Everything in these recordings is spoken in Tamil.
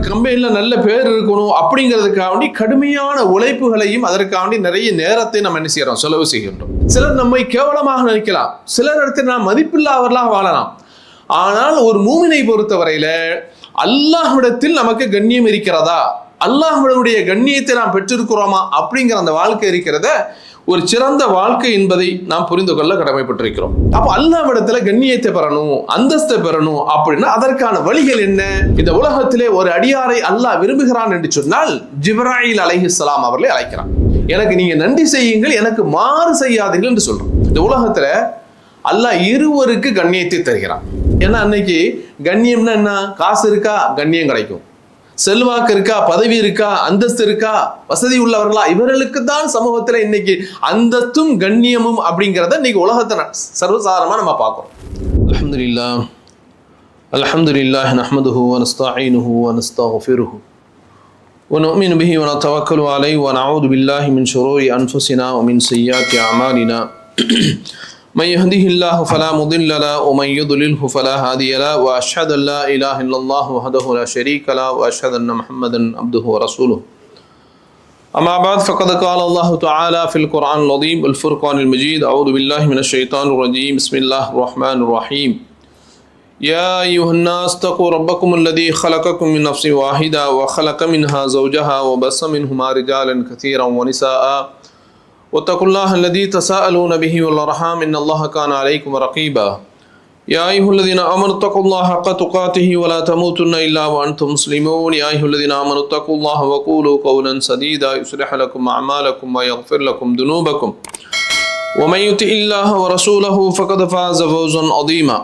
கம்பெனியில் நல்ல பேர் இருக்கணும் அப்படிங்கிறதுக்காண்டி கடுமையான உழைப்புகளையும் அதற்காண்டி நிறைய நேரத்தை நம்ம என்ன செய்யறோம், செலவு செய்கின்றோம். சிலர் நம்மை கேவலமாக நினைக்கலாம், சிலர் இடத்தில் நாம் மதிப்பில்லாதவர்களாக வாழலாம். ஆனால் ஒரு மூமினை பொறுத்தவரையில அல்லாஹ்விடத்தில் நமக்கு கண்ணியம் இருக்கிறதா, அல்லாஹ்வுடைய கண்ணியத்தை நாம் பெற்றிருக்கிறோமா அப்படிங்கிற அந்த வாழ்க்கை இருக்கிறத ஒரு சிறந்த வாழ்க்கை என்பதை நாம் புரிந்து கொள்ள கடமைப்பட்டிருக்கிறோம். அப்போ அல்லாஹ்விடத்துல கண்ணியத்தை பெறணும், அந்தஸ்தை பெறணும் அப்படின்னா அதற்கான வழிகள் என்ன? இந்த உலகத்திலே ஒரு அடியாரை அல்லாஹ் விரும்புகிறான் என்று சொன்னால் ஜிப்ராயில் அலைஹிஸ்ஸலாம் அவர்களை அழைக்கிறான். எனக்கு நீங்க நன்றி செய்யுங்கள், எனக்கு மாறு செய்யாதீர்கள் என்று சொல்றோம். இந்த உலகத்துல அல்லாஹ் இருவருக்கு கண்ணியத்தை தருகிறான். ஏன்னா அன்னைக்கு கண்ணியம்னா என்ன? காசு இருக்கா கண்ணியம் கிடைக்கும், செல்வாக்கு இருக்கா, பதவி இருக்கா, அந்தஸ்து இருக்கா, வசதி உள்ளவர்களா, இவர்களுக்கு தான் சமூகத்துல இன்னைக்கு அந்தஸ்தும் கண்ணியமும் அப்படிங்கிறத இன்னைக்கு உலகத்தை சர்வசாதாரணமா நம்ம பார்க்கிறோம். அல்ஹம்துலில்லாஹ் அல்ஹம்துலில்லாஹ் நஹ்மதுஹு வ நஸ்தஈனுஹு வ நஸ்தக்ஃபிருஹு வ நு'மினு பிஹி வ நதவக்கலு அலைஹி வ நஊது பில்லாஹி மின் ஷுரூரி அன்ஃபுஸினா வ மின் ஸய்யிஆத்தி அஅமாலினா من يهده الله فلا مضل له ومن يضلله فلا هادي له واشهد ان لا اله الا الله وحده لا شريك له واشهد ان محمدا عبده ورسوله. اما بعد فقد قال الله تعالى في القران العظيم والفرقان المجيد اعوذ بالله من الشيطان الرجيم بسم الله الرحمن الرحيم. يا ايها الناس اتقوا ربكم الذي خلقكم من نفس واحده وخلق منها زوجها وبث منهما رجالا كثيرا ونساء واتقوا الله الذي تساءلون به والارحام ان الله كان عليكم رقيبا. يا ايها الذين امنوا اتقوا الله حق تقاته ولا تموتن الا وانتم مسلمون. يا ايها الذين امنوا اتقوا الله وقولوا قولا سديدا يصلح لكم اعمالكم ويغفر لكم ذنوبكم ومن يطع الله ورسوله فقد فاز فوزا عظيما.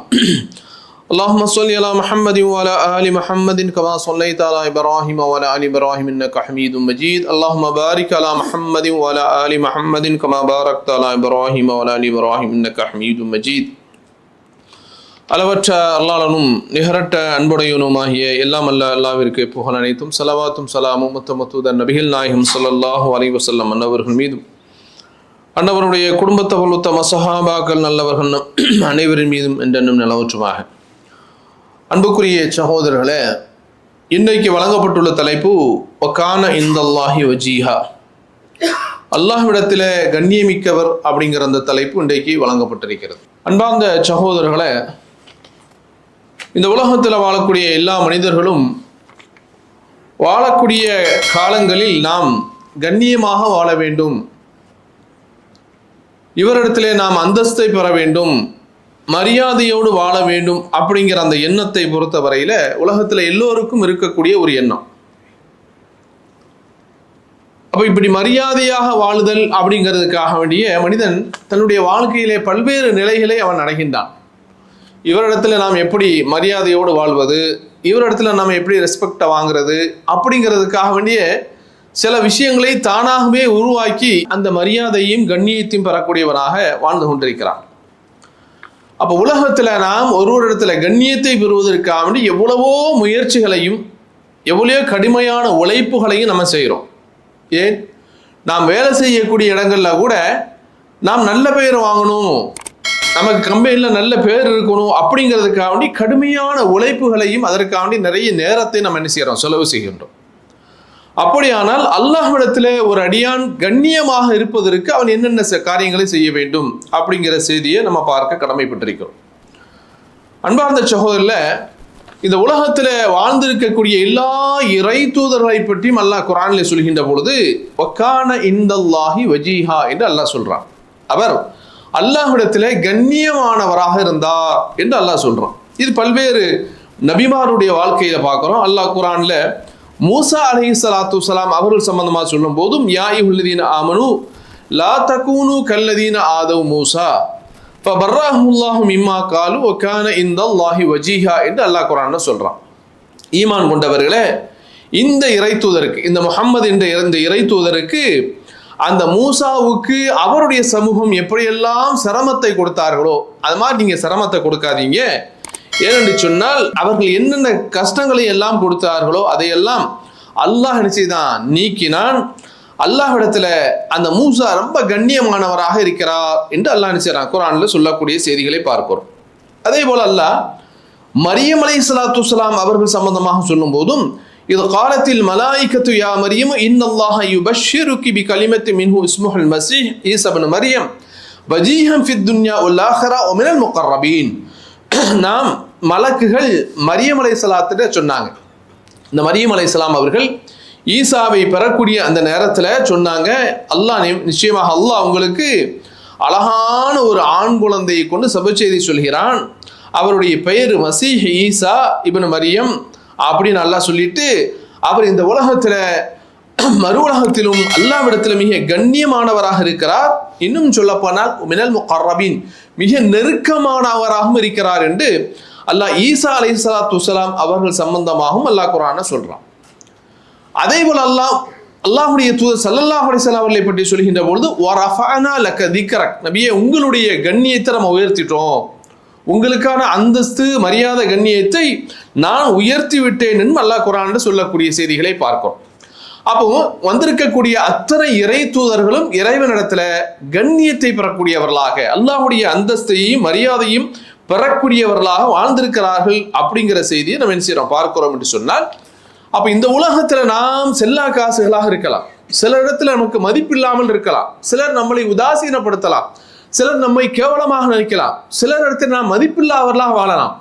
اللهم صل على محمد وعلى آل محمد كما صليت على إبراهيم وعلى آل إبراهيم إنك حميد مجيد. اللهم بارك على محمد وعلى آل محمد كما باركت على إبراهيم وعلى آل إبراهيم إنك حميد مجيد. அளவற்ற அல்லாஹ்வும் நிகரற்ற அன்புடையவனுமாகிய எல்லாம் அல்ல அல்லாஹ்விற்கு புகழ் அனைத்தும் ஸலவாத்தும் ஸலாமும் முத்தமத்துதன் நபிகள் நாயகம் ஸல்லல்லாஹு அலைஹி வஸல்லம் அன்னவர்கள் மீதும் அன்னவருடைய குடும்பத்தவர்கள் உத்தம சஹாபாக்கள் நல்லவர்கள் அனைவரின் மீதும் என்றென்றும் நிலவற்றுமாக. அன்புக்குரிய சகோதரர்களே, இன்றைக்கு வழங்கப்பட்டுள்ள தலைப்பு வகான இந்தல்லாஹி வஜீஹா, அல்லாஹ்விடத்தில் கண்ணியமிக்கவர் அப்படிங்கிற அந்த தலைப்பு இன்றைக்கு வழங்கப்பட்டிருக்கிறது. அன்பார்ந்த சகோதரர்களே, இந்த உலகத்தில் வாழக்கூடிய எல்லா மனிதர்களும் வாழக்கூடிய காலங்களில் நாம் கண்ணியமாக வாழ வேண்டும், இவரிடத்திலே நாம் அந்தஸ்தை பெற வேண்டும், மரியாதையோடு வாழ வேண்டும் அப்படிங்கிற அந்த எண்ணத்தை பொறுத்த வரையில உலகத்தில் எல்லோருக்கும் இருக்கக்கூடிய ஒரு எண்ணம். அப்போ இப்படி மரியாதையாக வாழுதல் அப்படிங்கிறதுக்காக வேண்டிய மனிதன் தன்னுடைய வாழ்க்கையிலே பல்வேறு நிலைகளை அவன் அடைகின்றான். இவரிடத்துல நாம் எப்படி மரியாதையோடு வாழ்வது, இவரிடத்துல நாம் எப்படி ரெஸ்பெக்டை வாங்குறது அப்படிங்கிறதுக்காக வேண்டிய சில விஷயங்களை தானாகவே உருவாக்கி அந்த மரியாதையும் கண்ணியத்தையும் பெறக்கூடியவனாக வாழ்ந்து கொண்டிருக்கிறான். அப்போ உலகத்தில் நாம் ஒருவரிடத்துல கண்ணியத்தை பெறுவதற்காக வேண்டி எவ்வளவோ முயற்சிகளையும் எவ்வளோ கடுமையான உழைப்புகளையும் நம்ம செய்கிறோம். ஏன், நாம் வேலை செய்யக்கூடிய இடங்களில் கூட நாம் நல்ல பெயர் வாங்கணும், நமக்கு கம்பெனியில் நல்ல பேர் இருக்கணும் அப்படிங்கிறதுக்காக வேண்டி கடுமையான உழைப்புகளையும் அதற்காக வேண்டி நிறைய நேரத்தை நம்ம என்ன செய்கிறோம், செலவு செய்கின்றோம். அப்படியானால் அல்லாஹ்விடத்தில் ஒரு அடியான் கண்ணியமாக இருப்பதற்கு அவன் என்னென்ன காரியங்களை செய்ய வேண்டும் அப்படிங்கிற செய்தியை நம்ம பார்க்க கடமைப்பட்டிருக்கிறோம். அன்பார்ந்த சகோதரர்ல, இந்த உலகத்தில் வாழ்ந்திருக்கக்கூடிய எல்லா இறை தூதர்களை பற்றியும் அல்லாஹ் குர்ஆனில் சொல்கின்ற பொழுது வகான இந்தல்லாஹி வஜீஹா என்று அல்லாஹ் சொல்றான். அவர் அல்லாஹ்விடத்தில் கண்ணியமானவராக இருந்தார் என்று அல்லாஹ் சொல்றான். இது பல்வேறு நபிமாருடைய வாழ்க்கையில பார்க்கிறோம். அல்லாஹ் குர்ஆன்ல மூசா அலைஹிஸ்ஸலாத்து வஸ்ஸலாம் அவர்கள் சம்பந்தமாக சொல்லும் போதும் யா அய்யுஹல்லதீன ஆமனு லா தகூனு கல்லதீன ஆதவ் மூசா ஃபபர்ரஹுல்லாஹு மிம்மா காலு வகான இந்தல்லாஹி வஜீஹா என்று அல்லாஹ் குர்ஆன்ல சொல்றான். ஈமான் கொண்டவர்களே, இந்த இறைத்தூதருக்கு, இந்த முஹம்மது என்ற இந்த இறைத்தூதருக்கு அந்த மூசாவுக்கு அவருடைய சமூகம் எப்படியெல்லாம் சிரமத்தை கொடுத்தார்களோ அது மாதிரி நீங்க சிரமத்தை கொடுக்காதீங்க. ஏனென்று சொன்னால் அவர்கள் என்னென்ன கஷ்டங்களை எல்லாம் கொடுத்தார்களோ அதையெல்லாம் அல்லாஹ் நினைச்சுதான் நீக்கினான். அல்லாஹ்விடத்துல அந்த மூசா ரொம்ப கண்ணியமானவராக இருக்கிறார் என்று அல்லாஹ் நினைச்சான் குர்ஆன்ல சொல்லக்கூடிய செய்திகளை பார்க்கிறோம். அதே போல அல்லாஹ் மரியம் அலைஹிஸ்ஸலாத்து வஸ்ஸலாம் அவர்கள் சம்பந்தமாக சொல்லும் போதும் இது காலத்தில் மலாயிகத்து யா மரியம் இன்னல்லாஹ யுபஷ்ஷிருகி பிகலிமத்தின் மின்ஹு இஸ்முஹுல் மஸீஹ் ஈஸா இப்னு மரியம் வஜீஹன் ஃபித் துன்யா வல் ஆখিরা வ மினல் முகர்ரபீன். நாம் மலக்குகள் மரியம் அலைஹிஸ்ஸலாத்திட்ட சொன்னாங்க. இந்த மரியம் அலைஹிஸ்ஸலாம் அவர்கள் ஈசாவை பெறக்கூடிய அந்த நேரத்தில் சொன்னாங்க, அல்லாஹ் நிச்சயமாக அல்லாஹ் உங்களுக்கு அழகான ஒரு ஆண் குழந்தையை கொண்டு சபச்செய்தி சொல்கிறான், அவருடைய பெயர் மசீஹ் ஈசா இப்னு மரியம் அப்படின்னு அல்லாஹ் சொல்லிட்டு, அவர் இந்த உலகத்தில் மறு உலகத்திலும் அல்லாஹ்விடத்தில் மிக கண்ணியமானவராக இருக்கிறார், இன்னும் சொல்லப்போனால் மினல் முகர்ரபீன் மிக நெருக்கமானவராகவும் இருக்கிறார் என்று அல்லாஹ் ஈசா அலைஹிஸ்ஸலாத்து வஸ்ஸலாம் அவர்கள் சம்பந்தமாகவும் அல்லாஹ் குர்ஆன்ல சொல்றான். அதே போல அல்லாஹ்வுடைய தூதர் ஸல்லல்லாஹு அலைஹி வஸல்லம் அவர்களை பற்றி சொல்கின்ற பொழுது வரஃபஅனா லக திக்ரக், நபியே உங்களுடைய கண்ணியத்தை நம்ம உயர்த்திட்டோம், உங்களுக்கான அந்தஸ்து மரியாதை கண்ணியத்தை நான் உயர்த்தி விட்டேன் என்று அல்லாஹ் குர்ஆன்ல சொல்லக்கூடிய செய்திகளை பார்க்கிறோம். அப்போ வந்திருக்கக்கூடிய அத்தனை இறை தூதர்களும் இறைவனிடத்துல கண்ணியத்தை பெறக்கூடியவர்களாக, அல்லாஹ்வுடைய அந்தஸ்தையும் மரியாதையும் பெறக்கூடியவர்களாக வாழ்ந்திருக்கிறார்கள் அப்படிங்கிற செய்தியை நம்ம என்ன செய்யறோம் பார்க்கிறோம் என்று சொன்னால், அப்ப இந்த உலகத்துல நாம் செல்லா காசுகளாக இருக்கலாம், சில இடத்துல நமக்கு மதிப்பில்லாமல் இருக்கலாம், சிலர் நம்மளை உதாசீனப்படுத்தலாம், சிலர் நம்மை கேவலமாக நினைக்கலாம், சிலர் இடத்துல நாம் மதிப்பில்லாதவர்களாக வாழலாம்.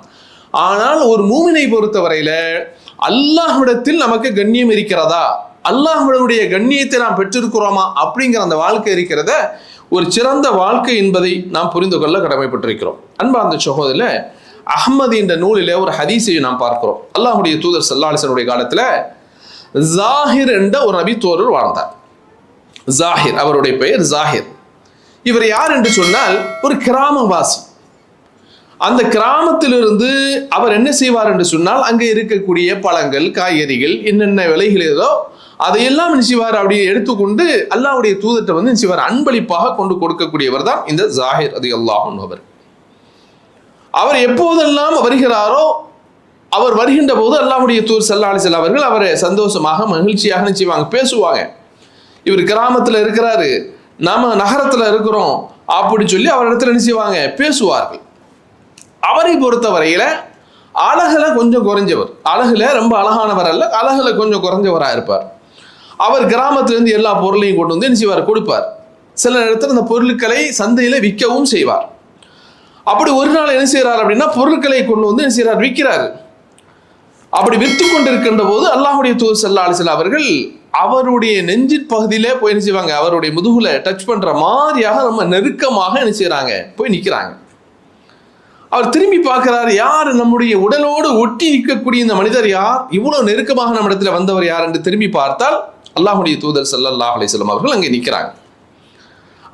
ஆனால் ஒரு மூமினை பொறுத்தவரையில அல்லாஹ்விடத்தில் நமக்கு கண்ணியம் இருக்கிறதா, அல்லாஹ்வுடைய கண்ணியத்தை நாம் பெற்றிருக்கிறோமா அப்படிங்கிற அந்த வாழ்க்கை இருக்கிறத ஒரு சிறந்த வாழ்க்கை என்பதை நாம் புரிந்து கொள்ள கடமைப்பட்டிருக்கிறோம். அன்பார்ந்த சகோதரர்களே, அஹ்மது என்ற நூலிலே ஒரு ஹதீஸை நாம் பார்க்கிறோம். அல்லாஹ்வுடைய தூதர் ஸல்லல்லாஹு அலைஹி வஸல்லம் காலத்துல ஜாஹிர் என்ற ஒரு நபி தோழர் வாழ்ந்தார். ஜாஹிர், அவருடைய பெயர் ஜாஹிர். இவர் யார் என்று சொன்னால் ஒரு கிராமவாசி. அந்த கிராமத்திலிருந்து அவர் என்ன செய்வார் என்று சொன்னால், அங்கே இருக்கக்கூடிய பழங்கள் காய்கறிகள் என்னென்ன விலைகள் ஏதோ அதையெல்லாம் நினைச்சுவார் அப்படியே எடுத்துக்கொண்டு அல்லாஹ்வுடைய தூதர்கிட்ட வந்து நினைச்சுவார் அன்பளிப்பாக கொண்டு கொடுக்கக்கூடியவர் தான் இந்த ஜாஹிர் ரலியல்லாஹு அன்ஹு அவர். அவர் எப்போதெல்லாம் வருகிறாரோ அவர் வருகின்ற போது அல்லாஹ்வுடைய தூதர் ஸல்லல்லாஹு அலைஹி வஸல்லம் அவர்கள் அவரை சந்தோஷமாக மகிழ்ச்சியாக நினைச்சுவாங்க, பேசுவாங்க. இவர் கிராமத்தில் இருக்கிறாரு, நாம நகரத்தில் இருக்கிறோம் அப்படி சொல்லி அவரிடத்துல நினைச்சுவாங்க, பேசுவார்கள். அவரை பொறுத்தவரையில அழகுல கொஞ்சம் குறைஞ்சவர், அழகுல ரொம்ப அழகானவர் அல்ல, அழகுல கொஞ்சம் குறைஞ்சவராக இருப்பார். அவர் கிராமத்திலிருந்து எல்லா பொருளையும் கொண்டு வந்து என்ன செய்வார், கொடுப்பார். சில இடத்துல அந்த பொருட்களை சந்தையில விற்கவும் செய்வார். அப்படி ஒரு நாள் என்ன செய்யறார் அப்படின்னா, பொருட்களை கொண்டு வந்து என்ன செய்யறார், விற்கிறாரு. அப்படி விற்று கொண்டிருக்கின்ற போது அல்லாஹ்வுடைய தூதர் ஸல்லல்லாஹு அலைஹி வஸல்லம் அவர்கள் அவருடைய நெஞ்சின் பகுதியிலே போய் என்ன செய்வாங்க, அவருடைய முதுகுல டச் பண்ற மாதிரியாக ரொம்ப நெருக்கமாக என்ன செய்யறாங்க, போய் நிற்கிறாங்க. அவர் திரும்பி பார்க்கிறார், யார் நம்முடைய உடலோடு ஒட்டி நிற்கக்கூடிய இந்த மனிதர் யார், இவ்வளவு நெருக்கமாக நம்ம இடத்துல வந்தவர் யார் என்று திரும்பி பார்த்தால் அல்லாஹ்வுடைய தூதர் ஸல்லல்லாஹு அலைஹி வஸல்லம் அவர்கள் அங்கே நிற்கிறாங்க.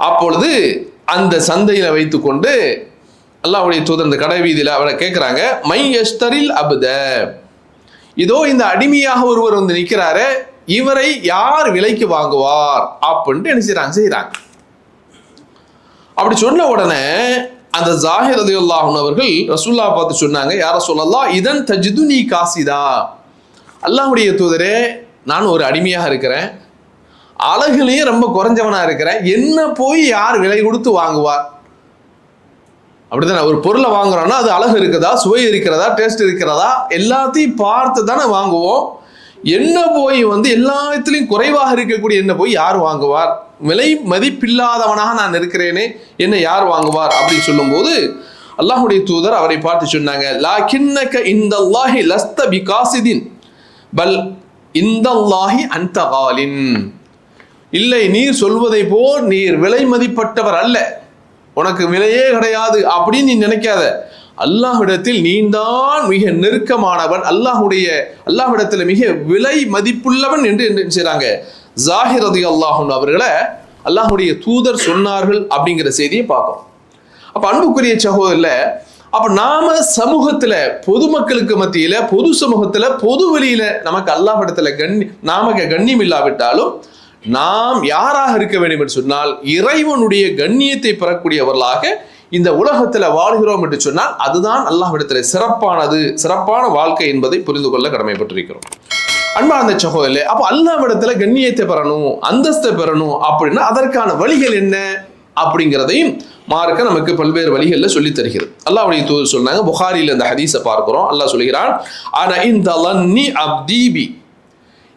அப்பொழுது அந்த சந்தையில வைத்துக்கொண்டு அல்லாஹ்வுடைய தூதர் இந்த கடை வீதியில அவரை கேட்கிறாங்க, மை யஷ்தரில் அப்த, இதோ இந்த அடிமையாக ஒருவர் வந்து நிற்கிறாரு, இவரை யார் விலைக்கு வாங்குவார் அப்படின்ட்டு என்ன செய்யறாங்க. அப்படி சொன்ன உடனே அந்த ஜாஹிர் ரலியல்லாஹு அன்ஹு அவர்கள் ரசூலுல்லாஹ் பார்த்து சொன்னாங்க, யா ரசூலல்லாஹ் இதன் தஜிதுனி காசிதா, அல்லாஹ்வுடைய தூதரே நான் ஒரு அடிமையாக இருக்கிறேன், அழகுலயே ரொம்ப குறைஞ்சவனா இருக்கிறேன், என்ன போய் யார் விலை கொடுத்து வாங்குவார்? அப்படித்தானே, ஒரு பொருளை வாங்குறோம்னா அது அழகு இருக்குதா, சுவை இருக்கிறதா, டேஸ்ட் இருக்கிறதா, எல்லாத்தையும் பார்த்து தானே வாங்குவோம். என்ன போய் வந்து எல்லாத்திலையும் குறைவாக இருக்கக்கூடிய என்ன போய் யார் வாங்குவார், விலை மதிப்பில்லாதவனாக நான் இருக்கிறேனே என்ன யார் வாங்குவார் அப்படின்னு சொல்லும் போது அல்லாஹ்வுடைய தூதர் அவரை பார்த்து சொன்னாங்க, லாகின்னக இந்தல்லாஹி லஸ்த பிகாசிதின் பல் இந்தல்லாஹி அன்த காலின், இல்லை நீர் சொல்வதை போல் நீர் விலை மதிப்பட்டவர் அல்ல, உனக்கு விலையே கிடையாது அப்படின்னு நீ நினைக்காத, அல்லாஹ்விடத்தில் நீதான் மிக நெருக்கமானவன், அல்லாஹ்விடத்தில் மிக விலை மதிப்புள்ளவன் என்று செய்றாங்க. ஜாஹிர் ரலியல்லாஹு அன்ஹு அவர்களை அல்லாஹ்வுடைய தூதர் சொன்னார்கள் அப்படிங்கிற செய்தியை பார்க்கிறோம். அப்ப அன்புக்குரிய சகோதரர்ல, அப்ப நாம சமூகத்துல பொதுமக்களுக்கு மத்தியில பொது சமூகத்துல பொது வெளியில நமக்கு அல்லாஹ்விடத்துல நமக்கு கண்ணியம் இல்லாவிட்டாலும் நாம் யாராக இருக்க வேண்டும் என்று சொன்னால் இறைவனுடைய கண்ணியத்தை பெறக்கூடியவர்களாக இந்த உலகத்துல வாழ்கிறோம் என்று சொன்னால் அதுதான் அல்லாஹ்விடத்துல சிறப்பான வாழ்க்கை என்பதை புரிந்து கொள்ள கடமைப்பட்டிருக்கிறோம். அன்பார்ந்த சகோதரர்களே, அப்போ அல்லாஹ்விடத்துல கண்ணியத்தை பெறணும், அந்தஸ்தை பெறணும் அப்படின்னா அதற்கான வழிகள் என்ன அப்படிங்கிறதையும் மார்க்க நமக்கு பல்வேறு வழிகளில் சொல்லி தருகிறது. அல்லாஹ்வுடைய தூதர் சொன்னாங்க, புகாரியில் இந்த ஹதீஸை பார்க்கிறோம். அல்லாஹ் சொல்கிறான், ஆனா இந்த லன்னி அப்தீபி,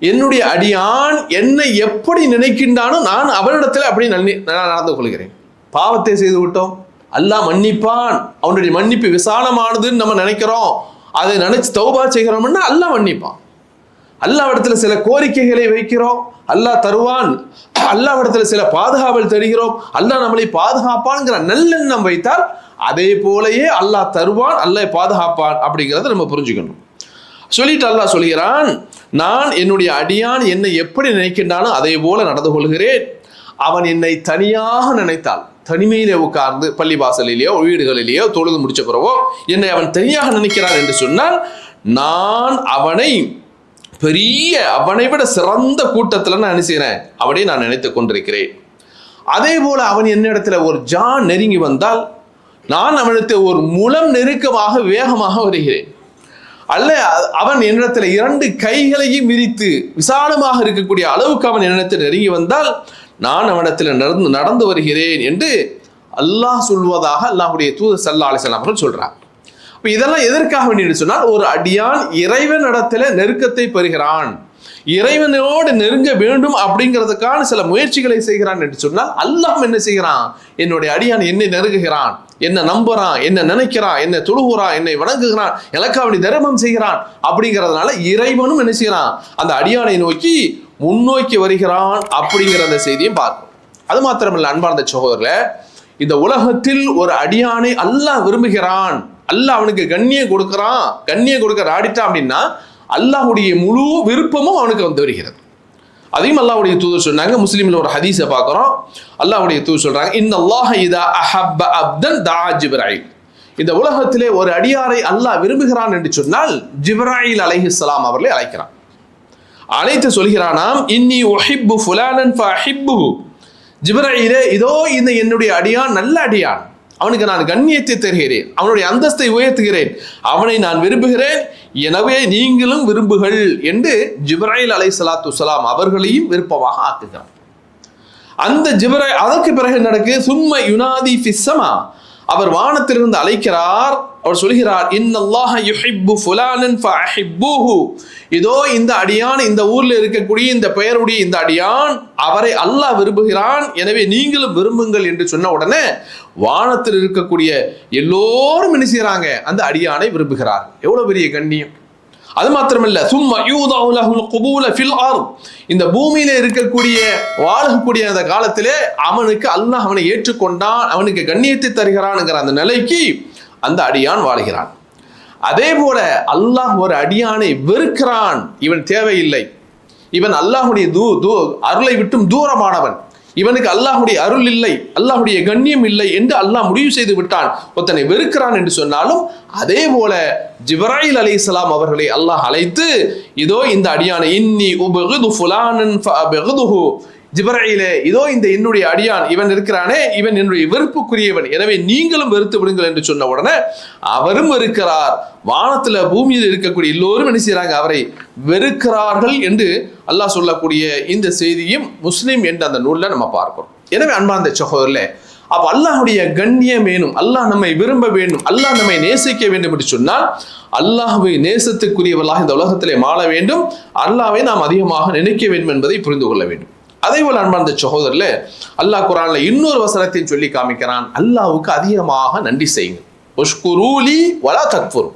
என்னுடைய அடியான் என்னை எப்படி நினைக்கின்றானோ நான் அவனிடத்தில் அப்படி நடந்து கொள்கிறேன். பாவத்தை செய்து விட்டோம், அல்லாஹ் மன்னிப்பான், அவனுடைய மன்னிப்பு விசாலமானதுன்னு நம்ம நினைக்கிறோம், அதை நினைச்சு தௌபா செய்கிறோம்னா அல்லாஹ் மன்னிப்பான். அல்லாஹ்விடத்துல சில கோரிக்கைகளை வைக்கிறோம், அல்லாஹ் தருவான். அல்லாஹ்விடத்துல சில பாதுகாவல் தருகிறோம், அல்லாஹ் நம்மளை பாதுகாப்பான்ங்கிற நல்லெண்ணம் வைத்தால் அதே போலயே அல்லாஹ் தருவான், அல்லாஹ் பாதுகாப்பான் அப்படிங்கிறத நம்ம புரிஞ்சுக்கணும். சொல்லிட்டு அல்லாஹ் சொல்கிறான், நான் என்னுடைய அடியான் என்னை எப்படி நினைக்கின்றானோ அதே போல நடந்து கொள்கிறேன். அவன் என்னை தனியாக நினைத்தால், தனிமையிலே உட்கார்ந்து பள்ளிவாசலிலேயோ வீடுகளிலேயோ தொழுது முடிச்ச பிறவோ என்னை அவன் தனியாக நினைக்கிறான் என்று சொன்னால் நான் அவனை பெரிய, அவனை விட சிறந்த கூட்டத்தில் நான் நினைக்கிறேன், அவனை நான் நினைத்து கொண்டிருக்கிறேன். அதே போல அவன் என்னிடத்துல ஒரு ஜான் நெருங்கி வந்தால் நான் அவனுக்கு ஒரு முலம் நெருக்கமாக வேகமாக வருகிறேன். அல்ல அவன் என்னிடத்துல 2 கைகளையும் விரித்து விசாலமாக இருக்கக்கூடிய அளவுக்கு அவன் என்னிடத்தில் நெருங்கி வந்தால் நான் அவனிடத்தில் நடந்து வருகிறேன் என்று அல்லாஹ் சொல்வதாக அல்லாஹ்வுடைய தூதர் ஸல்லல்லாஹு அலைஹி வஸல்லம் அவர்கள் சொல்றார். அப்ப இதெல்லாம் எதற்காக வேண்டி சொன்னால், ஒரு அடியான் இறைவனிடத்துல நெருக்கத்தை பெறுகிறான், இறைவனோடு நெருங்க வேண்டும் அப்படிங்கிறதுக்கான சில முயற்சிகளை செய்கிறான் என்று சொன்னால் அல்லாஹ் என்ன செய்கிறான், என்னுடைய அடியான் என்னை நெருங்குகிறான், என்ன நம்புறான், என்ன நினைக்கிறான், என்ன தொழுகிறான், என்னை வணங்குகிறான், எனக்கு அவனை தர்மம் செய்கிறான் அப்படிங்கிறதுனால இறைவனும் என்ன செய்யறான், அந்த அடியானை நோக்கி முன்னோக்கி வருகிறான் அப்படிங்கிற அந்த செய்தியும் பார்க்கும். அது மாத்திரமல்ல அன்பார்ந்த சகோதரர்களே, இந்த உலகத்தில் ஒரு அடியானை அல்லாஹ் விரும்புகிறான், அல்லாஹ் அவனுக்கு கண்ணியம் கொடுக்கிறான், கண்ணியம் கொடுக்க ஆடிட்டான் அப்படின்னா அல்லாஹ்வுடைய முழு விருப்பமும் அவனுக்கு வந்து வருகிறது. அதையும் அல்லாஹ்வுடைய தூதர் சொன்னாங்க. முஸ்லிம்ல ஒரு ஹதீஸை பார்க்கிறோம். அல்லாஹ்வுடைய தூதர் சொல்றாங்க, இன்னல்லாஹ இதா அஹப்ப அப்தன் தஆ ஜிப்ராயில். இந்த உலகத்திலே ஒரு அடியாரை அல்லாஹ் விரும்புகிறான் என்று சொன்னால் ஜிப்ராயில் அலைஹிஸ்ஸலாம் அவர்களை அழைக்கிறான். அழைத்து சொல்கிறானாம், இன்னி உஹிப்பு ஃபுலானன் ஃபஅஹிப்புஹு. ஜிப்ராயிலே, இதோ இந்த என்னுடைய அடியான் நல்ல அடியான், அவனுக்கு நான் கண்ணியத்தை தருகிறேன், அவனுடைய அந்தஸ்தை உயர்த்துகிறேன், அவனை நான் விரும்புகிறேன், எனவே நீங்களும் விரும்புகள் என்று ஜிப்ராயில் அலைஹிஸ்ஸலாத்து வஸ்ஸலாம் அவர்களையும் விருப்பமாக ஆக்குகிறார். அந்த ஜிப்ராயில் அதற்கு பிறகு நடக்கு சும்ம யுனாதி ஃபிஸ்ஸமா, அவர் வானத்திலிருந்து அழைக்கிறார். அவர் சொல்கிறார், இன்னல்லாஹ யுஹிப்பு ஃபுலானன் ஃபஅஹிப்புஹு. இதோ இந்த அடியான், இந்த ஊர்ல இருக்கக்கூடிய இந்த பெயருடைய இந்த அடியான், அவரை அல்லாஹ் விரும்புகிறான், எனவே நீங்களும் விரும்புங்கள் என்று சொன்ன உடனே வானத்தில் இருக்கக்கூடிய எல்லோரும் என்ன செய்யறாங்க, அந்த அடியானை விரும்புகிறார். எவ்வளவு பெரிய கண்ணியம்! அது மாத்திரமல்ல, சும்ம யூதஉ லஹுல் குபூல ஃபில் அர்த். இந்த பூமியில இருக்கக்கூடிய வாழக்கூடிய அந்த காலத்திலே அவனுக்கு அல்லாஹ் அவனை ஏற்றுக்கொண்டான், அவனுக்கு கண்ணியத்தை தருகிறான்ங்கிற அந்த நிலைக்கு அந்த அடியான் வாழ்கிறான். அதே போல அல்லாஹ் ஒரு அடியானை வெறுக்கிறான், இவன் தேவையில்லை, இவன் அல்லாஹுடைய அருளை விட்டும் தூரமானவன், இவனுக்கு அல்லாஹுடைய அருள் இல்லை, அல்லாஹுடைய கண்ணியம் இல்லை என்று அல்லாஹ் முடிவு செய்து விட்டான், ஒருத்தனை வெறுக்கிறான் என்று சொன்னாலும் அதே போல ஜிப்ராயில் அலைஹிஸ்ஸலாம் அவர்களை அல்லாஹ் அழைத்து, இதோ இந்த அடியானை இன்னி உபகிது ஃபுலானன் ஃபஅபகிதுஹு. ஜிப்ராயிலே, இதோ இந்த என்னுடைய அடியான் இவன் இருக்கிறானே, இவன் என்னுடைய வெறுப்புக்குரியவன், எனவே நீங்களும் வெறுத்து விடுங்கள் என்று சொன்ன உடனே அவரும் வெறுக்கிறார். வானத்துல பூமியில் இருக்கக்கூடிய எல்லோரும் என்ன செய்யறாங்க, அவரை வெறுக்கிறார்கள் என்று அல்லாஹ் சொல்லக்கூடிய இந்த செய்தியும் முஸ்லிம் என்ற அந்த நூல்ல நம்ம பார்க்கிறோம். எனவே அன்பார்ந்த சகோதரர்களே, அப்ப அல்லாஹுடைய கண்ணியம் வேணும், அல்லாஹ் நம்மை விரும்ப வேண்டும், அல்லாஹ் நம்மை நேசிக்க வேண்டும் என்று சொன்னால் அல்லாஹ்வை நேசத்துக்குரியவர்களாக இந்த உலகத்திலே வாழ வேண்டும், அல்லாஹ்வை நாம் அதிகமாக நினைக்க வேண்டும் என்பதை புரிந்து கொள்ள வேண்டும். அதே போல அன்பார்ந்த சகோதரர்களே, அல்லாஹ் குர்ஆன்ல இன்னொரு வசனத்தையும் சொல்லி காமிக்கிறான், அல்லாஹ்வுக்கு அதிகமாக நன்றி செய்யுங்கள். உஷ்குரூலி வலா தக்ஃபுரு.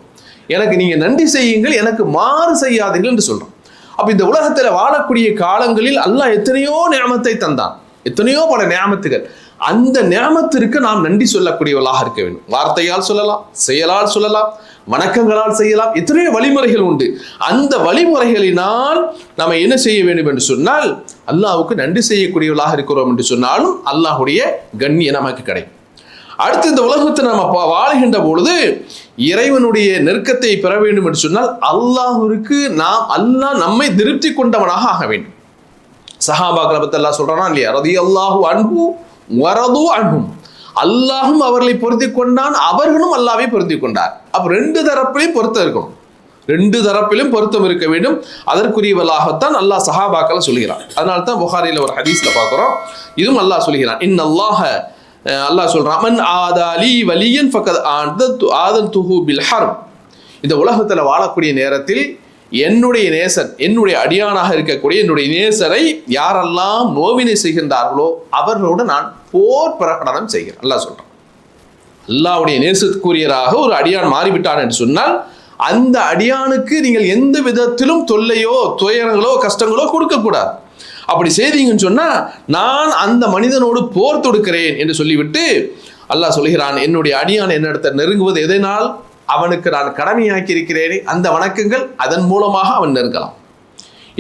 எனக்கு நீங்க நன்றி செய்யுங்கள், எனக்கு மாறு செய்யாதீர்கள் என்று சொல்றோம். அப்ப இந்த உலகத்துல வாழக்கூடிய காலங்களில் அல்லாஹ் எத்தனையோ நியமத்தை தந்தான், எத்தனையோ பல நியமத்துகள். அந்த நியமத்திற்கு நாம் நன்றி சொல்லக்கூடியவர்களாக இருக்க வேண்டும். வார்த்தையால் சொல்லலாம், செயலால் சொல்லலாம், வணக்கங்களால் செய்யலாம், எத்தனையோ வழிமுறைகள் உண்டு. அந்த வழிமுறைகளினால் நாம் என்ன செய்ய வேண்டும் என்று சொன்னால் அல்லாஹ்வுக்கு நன்றி செய்யக்கூடியவர்களாக இருக்கிறோம் என்று சொன்னாலும் அல்லாஹ்வுடைய கண்ணியம் நமக்கு கிடைக்கும். அடுத்து இந்த உலகத்தை நம்ம வாழ்கின்ற பொழுது இறைவனுடைய நெருக்கத்தை பெற வேண்டும் என்று சொன்னால் அல்லாஹ்விற்கு அல்லாஹ் நம்மை திருப்தி கொண்டவனாக ஆக வேண்டும். சஹாபாக்களை பத்தி அல்லாஹ் சொல்றானா இல்லையா, ரலியல்லாஹு அன்ஹு வரது அன்ஹும். அல்லாஹும் அவர்களை பொருத்தி கொண்டான், அவர்களும் அல்லாஹ்வை பொருத்தி கொண்டார். அப்ப 2 தரப்பிலையும் பொருத்தம் இருக்கணும், 2 தரப்பிலும் பொருத்தம் இருக்க வேண்டும். அதற்குரியவர்களாகத்தான் அல்லாஹ் சஹாபாக்களை சொல்கிறான். அதனால தான் புகாரில ஒரு ஹதீஸ்ல பார்க்கிறோம், இதுவும் அல்லாஹ் சொல்கிறான், இன்னல்லாஹ, அல்லாஹ் சொல்றான், மன் ஆதாலி வலியன் ஃபக்கத் ஆதன்துஹு பில் ஹர்ப். இந்த உலகத்துல வாழக்கூடிய நேரத்தில் என்னுடைய நேசன், என்னுடைய அடியானாக இருக்கக்கூடிய என்னுடைய நேசரை யாரெல்லாம் நோவினை செய்கின்றார்களோ அவர்களோடு நான் போர் பிரகடனம் செய்கிறேன். அல்லாஹ் சொல்றான். அல்லாஹ்வுடைய நேசத்துக்குரியராக ஒரு அடியான் மாறிவிட்டான் என்று சொன்னால் அந்த அடியானுக்கு நீங்கள் எந்த விதத்திலும் தொல்லையோ துயரங்களோ கஷ்டங்களோ கொடுக்கக்கூடாது. அப்படி செய்தீங்கன்னு சொன்னா நான் அந்த மனிதனோடு போர் தொடுக்கிறேன் என்று சொல்லிவிட்டு அல்லாஹ் சொல்கிறான், என்னுடைய அடியான் என்னிடத்தில் நெருங்குவது எதனால் அவனுக்கு நான் கடமையாக்கி இருக்கிறேனே அந்த வணக்கங்கள் அதன் மூலமாக அவன் நெருங்கலாம்.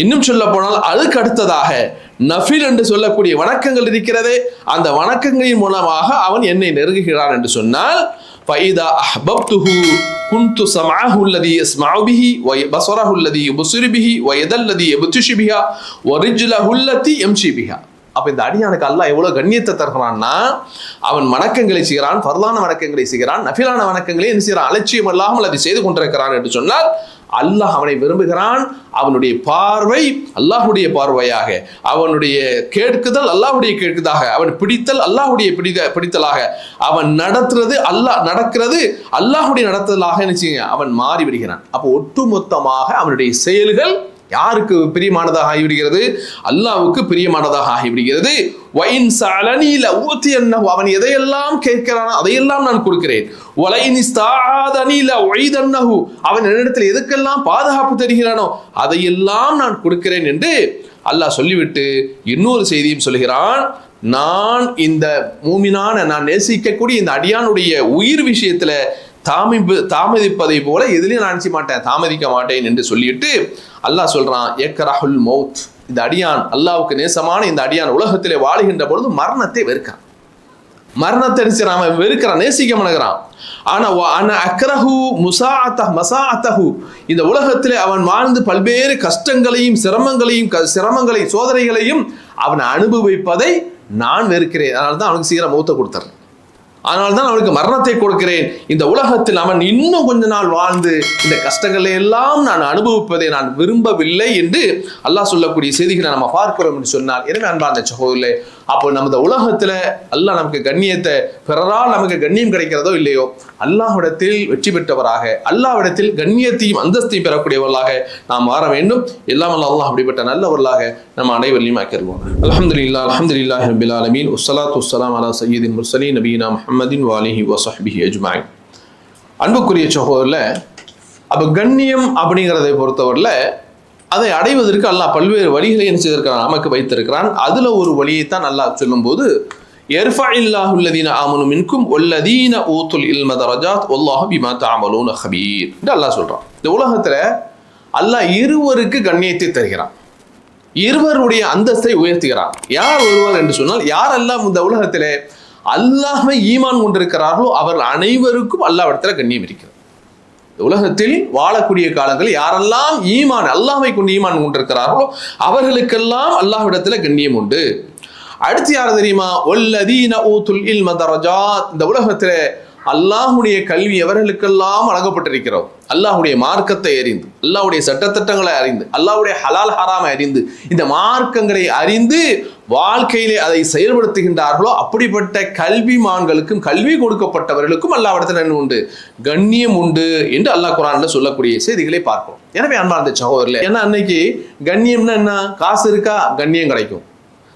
இன்னும் சொல்ல போனால் அதுக்கு அடுத்ததாக நஃபில் என்று சொல்லக்கூடிய வணக்கங்கள் இருக்கிறதே, அந்த வணக்கங்களின் மூலமாக அவன் என்னை நெருங்குகிறான் என்று சொன்னால் فَإِذَا أَحْبَبْتُهُ كُنْتُ سَمْعَهُ الَّذِي يَسْمَعُ بِهِ وَبَصَرَهُ الَّذِي يُبْصِرُ بِهِ وَيَدَهُ الَّتِي يَبْطِشُ بِهَا وَرِجْلَهُ الَّتِي يَمْشِي بِهَا. அப்ப இந்த அடியானுக்கு அல்லாஹ் எவ்வளவு கண்ணியத்தை தருகிறான்னா, அவன் வணக்கங்களை செய்கிறான், ஃபர்லான வணக்கங்களை செய்கிறான், நஃபிலான வணக்கங்களை என்ன செய்கிறான், அலட்சியம் இல்லாமல் அதை செய்து கொண்டிருக்கிறான் என்று சொன்னால் அல்லாஹ் அவனை விரும்புகிறான். அவனுடைய பார்வை அல்லாஹுடைய பார்வையாக, அவனுடைய கேட்குதல் அல்லாஹுடைய கேட்குதாக, அவன் பிடித்தல் அல்லாஹுடைய பிடித்தலாக, அவன் நடத்துறது நடக்கிறது அல்லாஹுடைய நடத்துதலாக நினைச்சுங்க அவன் மாறி விடுகிறான். அப்போ ஒட்டுமொத்தமாக அவனுடைய செயல்கள் யாருக்கு பிரியமானதாக ஆகிவிடுகிறது? அல்லாஹ்வுக்கு பிரியமானதாக ஆகிவிடுகிறது. அவன் எதையெல்லாம் கேட்கிறானோ அதையெல்லாம் நான் கொடுக்கிறேன். அவன் என்னிடத்தில் எதுக்கெல்லாம் பாதுகாப்பு தருகிறானோ அதையெல்லாம் நான் கொடுக்கிறேன் என்று அல்லாஹ் சொல்லிவிட்டு இன்னொரு செய்தியும் சொல்கிறான். நான் இந்த மூமினான நான் நேசிக்கக்கூடிய இந்த அடியானுடைய உயிர் விஷயத்துல தாமதிப்பதை போல எதிலையும் நான் நினைச்ச மாட்டேன், தாமதிக்க மாட்டேன் என்று சொல்லிட்டு அல்லாஹ் சொல்றான், யக்ரஹுல் மௌத். இந்த அடியான் அல்லாஹ்வுக்கு நேசமான இந்த அடியான் உலகத்திலே வாழுகின்ற பொழுது மரணத்தை வெறுக்கான். மரணத்தை அவன் வெறுக்கிறான், நேசிக்க மனகிறான். ஆனா அக்ரஹு மசாஅத்தஹு, இந்த உலகத்திலே அவன் வாழ்ந்து பல்வேறு கஷ்டங்களையும் சிரமங்களையும் சோதனைகளையும் அவன் அனுபவிப்பதை நான் வெறுக்கிறேன். அதனால தான் அவனுக்கு சீக்கிரம் மௌத்தை கொடுத்துறேன், அதனால்தான் அவனுக்கு மரணத்தை கொடுக்கிறேன். இந்த உலகத்தில் அவன் இன்னும் கொஞ்ச நாள் வாழ்ந்து இந்த கஷ்டங்களை எல்லாம் நான் அனுபவிப்பதை நான் விரும்பவில்லை என்று அல்லாஹ் சொல்லக்கூடிய செய்திகளை நம்ம பார்க்கிறோம் என்று சொன்னால், எனவே அன்பார்ந்த சகோதரர்களே, அப்போ நம்ம உலகத்துல அல்லாஹ் நமக்கு கண்ணியத்தை பிறரால் நமக்கு கண்ணியம் கிடைக்கிறதோ இல்லையோ, அல்லாஹ்விடத்தில் வெற்றி பெற்றவராக, அல்லாஹ்விடத்தில் கண்ணியத்தையும் அந்தஸ்தையும் பெறக்கூடியவர்களாக நாம் மாற வேண்டும். எல்லாம் அல்லாஹ் அப்படிப்பட்ட நல்லவர்களாக நம்ம அனைவரையும் ஆக்கிடுவோம். அல்ஹம்துலில்லாஹி ரப்பில் ஆலமீன், வஸ்ஸலாத்து வஸ்ஸலாமு அலா சய்யிதில் முர்ஸலீன் நபியினா முஹம்மதின் வஆலிஹி வஸஹ்பிஹி அஜ்மஈன். அன்புக்குரிய சகோதரர்களே, அப்ப கண்ணியம் அப்படிங்கிறதை பொறுத்தவரையில அதை அடைவதற்கு அல்லாஹ் பல்வேறு வழிகளை என்ன செய்திருக்கிறான், நமக்கு வைத்திருக்கிறான். அதுல ஒரு வழியைத்தான் அல்லாஹ் சொல்லும் போது, யர்ஃபஇல்லாஹு அல்லதீன ஆமனு மின்கும் வல்லதீன ஊதுல் இல்ம தரஜாத் வல்லாஹு பிமா தஅமலூன ஹபீர் என்று அல்லாஹ் சொல்றான். இந்த உலகத்துல அல்லாஹ் இருவருக்கு கண்ணியத்தை தருகிறான், இருவருடைய அந்தஸ்தை உயர்த்துகிறான். யார் ஒருவர் என்று சொன்னால், யாரெல்லாம் இந்த உலகத்திலே அல்லாஹ்வை ஈமான் கொண்டிருக்கிறார்களோ அவர்கள் அனைவருக்கும் அல்லாஹ்விடத்தில் கண்ணியம் இருக்கிறது. உலகத்தில் வாழக்கூடிய காலங்களில் யாரெல்லாம் அல்லாஹ்வை கொண்டு ஈமான் கொண்டிருக்கிறார்களோ அவர்களுக்கெல்லாம் அல்லாஹ்விடத்தில் கண்ணியம் உண்டு. அடுத்து யார் தெரியுமா? வல்லதீன ஊதுல் இல்ம தரஜாத். இந்த உலகத்தில் அல்லாஹ்வுடைய கல்வி எவர்களுக்கெல்லாம் வழங்கப்பட்டிருக்கிறோம், அல்லாஹ்வுடைய மார்க்கத்தை அறிந்து, அல்லாஹ்வுடைய சட்டத்திட்டங்களை அறிந்து, அல்லாஹ்வுடைய ஹலால் ஹராமை அறிந்து, இந்த மார்க்கங்களை அறிந்து வாழ்க்கையிலே அதை செயல்படுத்துகின்றார்களோ அப்படிப்பட்ட கல்விமான்களுக்கும் கல்வி கொடுக்கப்பட்டவர்களுக்கும் அல்லாஹ்விடத்தில் என்ன உண்டு? கண்ணியம் உண்டு என்று அல்லாஹ் குர்ஆன்ல சொல்லக்கூடிய செய்திகளை பார்ப்போம். எனவே அன்பார்ந்த சகோதரர்களே, ஏன்னா அன்னைக்கு கண்ணியம்னா என்ன? காசு இருக்கா கண்ணியம் கிடைக்கும்,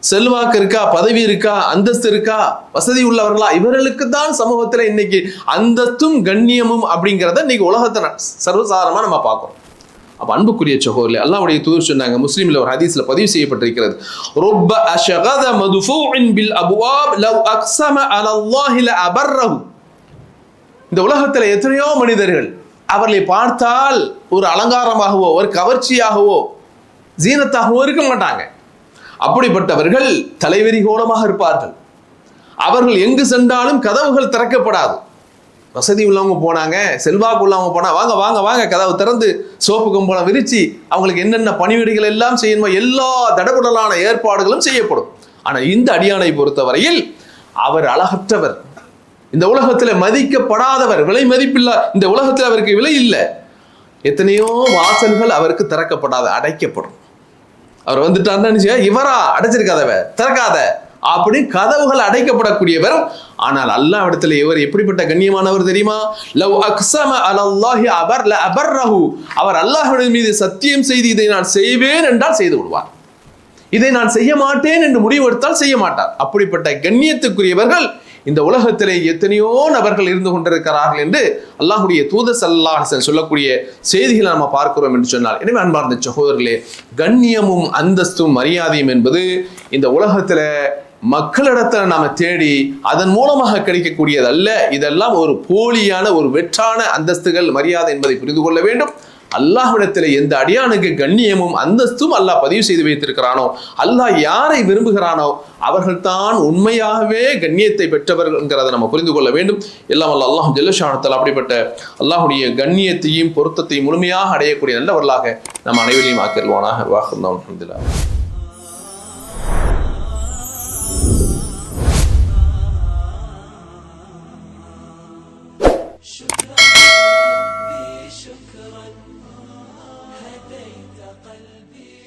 செல்வாக்கு இருக்கா, பதவி இருக்கா, அந்தஸ்து இருக்கா, வசதி உள்ளவர்களா, இவர்களுக்கு தான் சமூகத்துல இன்னைக்கு அந்தஸ்தும் கண்ணியமும் அப்படிங்கிறத இன்னைக்கு உலகத்தை சர்வசாதாரணமா நம்ம பார்க்கிறோம். அப்ப அன்புக்குரிய சகோதரர்களே, அல்லாஹ்வுடைய தூதர் சொன்னாங்க, முஸ்லிம்ல ஒரு ஹதீஸ்ல பதிவு செய்யப்பட்டிருக்கிறது, ரப்ப அஷகத மதுஃபூஇன் பில் அப்வாப் லவ் அக்ஸம அலல்லாஹி லஅபர்ரஹு. இந்த உலகத்துல எத்தனையோ மனிதர்கள் அவர்களை பார்த்தால் ஒரு அலங்காரமாகவோ ஒரு கவர்ச்சியாகவோ ஜீனத்தாகவோ இருக்க மாட்டாங்க. அப்படிப்பட்டவர்கள் தலைவெறி கோலமாக இருப்பார்கள். அவர்கள் எங்கு சென்றாலும் கதவுகள் திறக்கப்படாது. வசதி உள்ளவங்க போனாங்க, செல்வாக்கு உள்ளவங்க போனா வாங்க வாங்க வாங்க கதவு திறந்து சோப்பு கம்பளம் விரிச்சு அவங்களுக்கு என்னென்ன பணிவிடைகள் எல்லாம் செய்யணுமோ எல்லா தடபுடலான ஏற்பாடுகளும் செய்யப்படும். ஆனா இந்த அடியானை பொறுத்தவரையில் அவர் அழகற்றவர், இந்த உலகத்துல மதிக்கப்படாதவர், விலை மதிப்பில்லா, இந்த உலகத்துல அவருக்கு விலை இல்லை. எத்தனையோ வாசல்கள் அவருக்கு திறக்கப்படாத, அடைக்கப்படும். அவர் வந்துட்டாருன்னு இவரா அடைச்சிருக்காதவ திறக்காத அப்படின்னு கதவுகள் அடைக்கப்படக்கூடியவர். ஆனால் அல்லாஹ் இடத்துல இவர் எப்படிப்பட்ட கண்ணியமானவர் தெரியுமா? லவ் அக்ஸம அலல்லாஹி அபர்ரஹு, அவர் அல்லாஹ்வின் மீது சத்தியம் செய்து இதை நான் செய்வேன் என்றால் செய்து விடுவார். இதை நான் செய்ய மாட்டேன் என்று முடிவெடுத்தால் செய்ய மாட்டார். அப்படிப்பட்ட கண்ணியத்துக்குரியவர்கள் இந்த உலகத்திலே எத்தனையோ நபர்கள் இருந்து கொண்டிருக்கிறார்கள் என்று அல்லாஹ்வுடைய தூதர் ஸல்லல்லாஹு அலைஹி வஸல்லம் சொல்லக்கூடிய செய்திகளை நாம் பார்க்கிறோம் என்று சொன்னால், எனவே அன்பார்ந்த சகோதரர்களே, கண்ணியமும் அந்தஸ்தும் மரியாதையும் என்பது இந்த உலகத்துல மக்களிடத்தில் நாம தேடி அதன் மூலமாக கிடைக்கக்கூடியது அல்ல. இதெல்லாம் ஒரு போலியான ஒரு வெற்றான அந்தஸ்துகள், மரியாதை என்பதை புரிந்து கொள்ள வேண்டும். அல்லாஹ்விடத்தில் எந்த அடியானுக்கு கண்ணியமும் அந்தஸ்தும் அல்லாஹ் பதிவு செய்து வைத்திருக்கிறானோ, அல்லாஹ் யாரை விரும்புகிறானோ அவர்கள்தான் உண்மையாகவே கண்ணியத்தை பெற்றவர்கள் என்கிறதை நம்ம புரிந்து கொள்ள வேண்டும். எல்லாம் அல்லாஹ் ஜல்ல ஷானத்தால் அப்படிப்பட்ட அல்லாஹ்வுடைய கண்ணியத்தையும் பொருத்தத்தையும் முழுமையாக அடையக்கூடிய நல்லவர்களாக நம்ம அனைவரையும் ஆக்கிடுவானாக. அல்ஹம்துலில்லாஹ். شكرا هديت قلبي